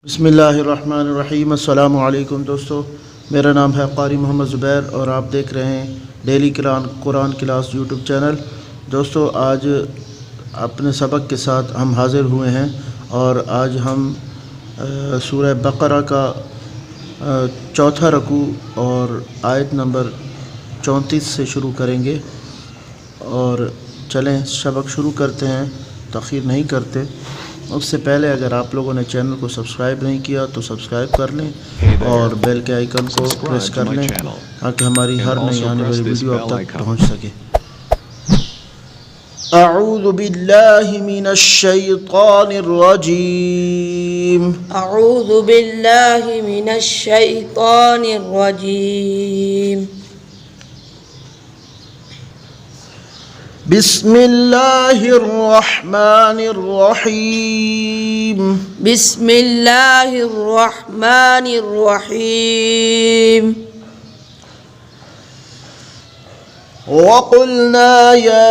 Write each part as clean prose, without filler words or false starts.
बिस्मिल्लाहिर्रहमानिर्रहीम। अस्सलामु अलैकुम दोस्तों, मेरा नाम है क़ारी मोहम्मद ज़ुबैर और आप देख रहे हैं डेली कुरान क्लास यूट्यूब चैनल। दोस्तों, आज अपने सबक के साथ हम हाज़िर हुए हैं और आज हम सूरह बक़रा का चौथा रकू और आयत नंबर 34 से शुरू करेंगे। और चलें सबक शुरू करते हैं, तख़ीर नहीं करते। उससे पहले अगर आप लोगों ने चैनल को सब्सक्राइब नहीं किया तो सब्सक्राइब कर लें और बेल के आइकन को प्रेस कर लें ताकि हमारी हर नई आने वाली वीडियो आप तक पहुंच सके। अऊज़ु बिल्लाहि मिनश शैतानिर रजीम। अऊज़ु बिल्लाहि मिनश शैतानिर रजीम। बिस्मिल्लाहिर रहमानिर रहीम। बिस्मिल्लाहिर रहमानिर रहीम। वक़ुल्ना या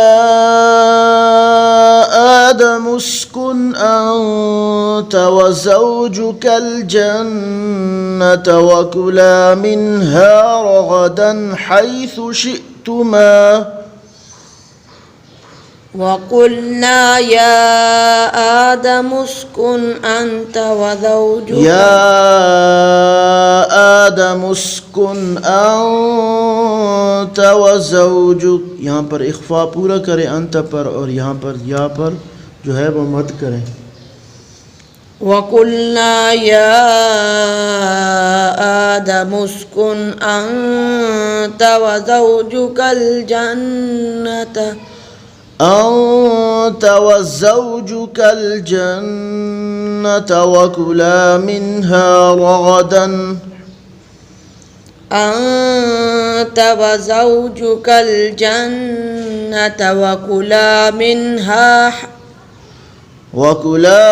आदम उस्कुन अन्त व ज़ौजुकल जन्नत व कुला मिन्हा रगदन हैसु शि'तुमा। वक़ुल्ना या आदम उस्कुन अन्त व ज़ौजुक। या आदम उस्कुन अन्त व ज़ौजुक। यहाँ पर इख्फा पूरा करें अंत पर और यहाँ पर या पर जो है वो मत करें। वक़ुल्ना या आदम उस्कुन अन्त व ज़ौजुकल जन्नत أنت وزوجك الجنة وكلا منها رغدا أنت وزوجك الجنة وكلا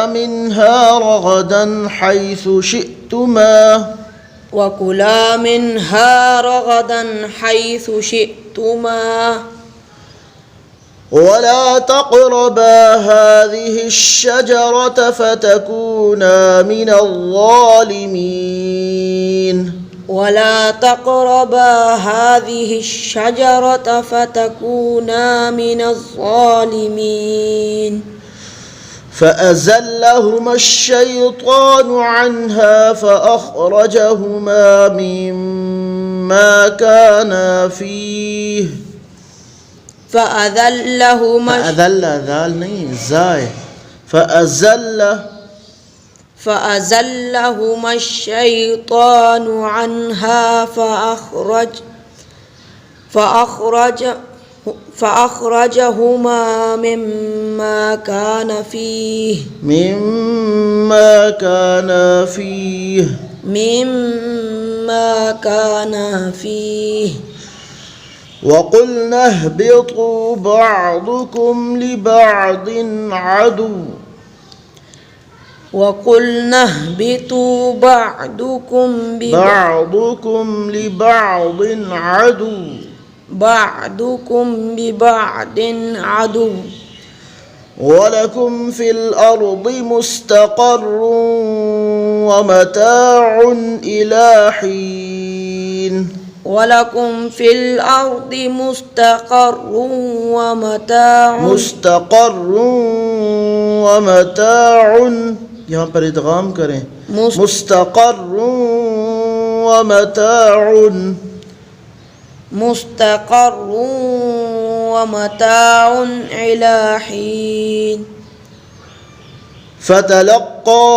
منها رغدا حيث شئتما. وكلا منها رغدا حيث شئتما. ولا تقربا هذه الشجرة فتكونا من الظالمين. ولا تقربا هذه الشجرة فتكونا من الظالمين. فأزلهما الشيطان عنها فأخرجهما مما كانا فيه. فأذلهما الشيطان عنها فأخرجهما مما كان فيه. وقلنا اهبطوا بعضكم لبعض عدو. وقلنا اهبطوا بعضكم لبعض عدو. ولكم في الأرض مستقر ومتاع إلى حين. ولكم في الأرض مستقر ومتاع. यहाँ पर इदगाम करें मुस्तक़र ومتاع إلى حين. فتلقى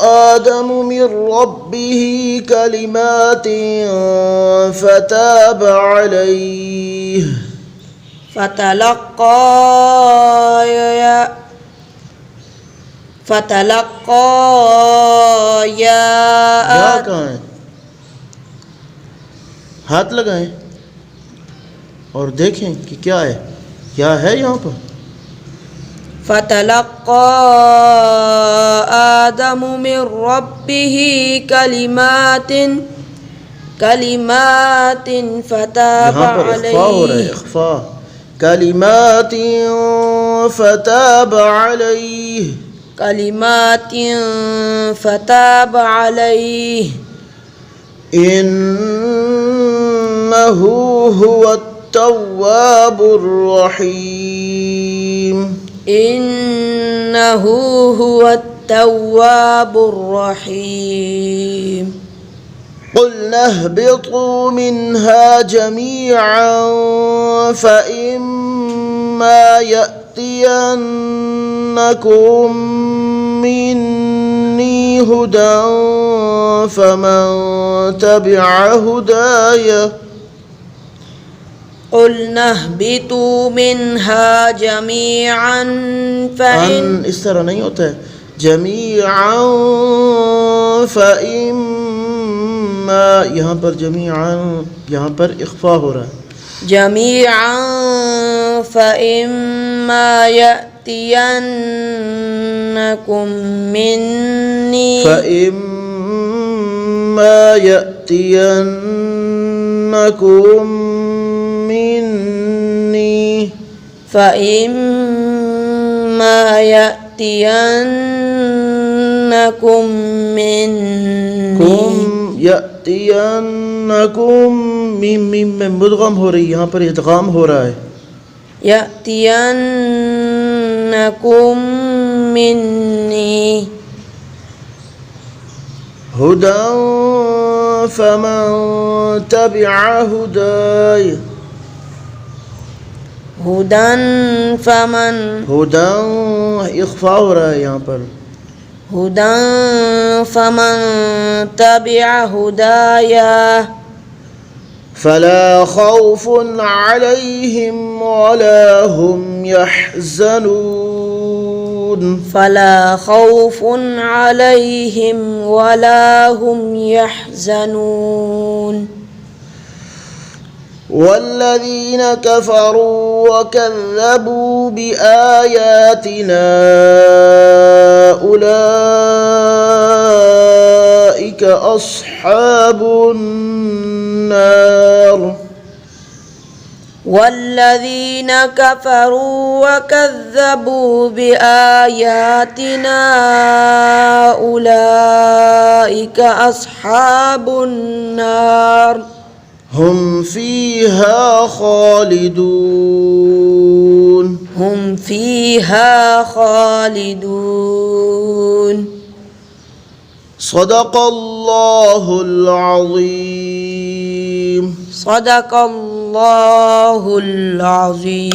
آدم من ربه كلمات فتاب عليه. فتلقى يا कहाँ है? हाथ लगाएं और देखें कि क्या है, क्या है यहाँ पर। فتلقى آدم من ربه كلمات فتاب عليه. كلمات فتاب عليه. كلمات فتاب عليه إنه هو التواب الرحيم إنه هو التواب الرحيم قلنا اهبطوا منها جميعا فإما يأتينكم مني هدى فمن تبع هداي قلنا اهبطوا منها جميعا فإن इस तरह नहीं होता है जमीआन फइम्मा यहाँ पर जमीआन यहाँ पर इख्फा हो रहा है جميعا فإما يأتينكم مني فإما يأتينكم مني فإما يأتينكم مني يأتينكم मीम में मुदगम हो रही है यहाँ पर इदगाम हो रहा है يأتينكم مني هدى فمن تبع هداي هدى فمن هدى इख्फा हो रहा है यहाँ पर هدى فمن تبع هدايا فلا خوف عليهم ولا هم يحزنون فلا خوف عليهم ولا هم يحزنون والذين كفروا وكذبوا بآياتنا أولئك أصحاب النار والذين كفروا وكذبوا بآياتنا أولئك أصحاب النار هم فيها خالدون هم فيها خالدون صدق الله العظيم صدق الله العظيم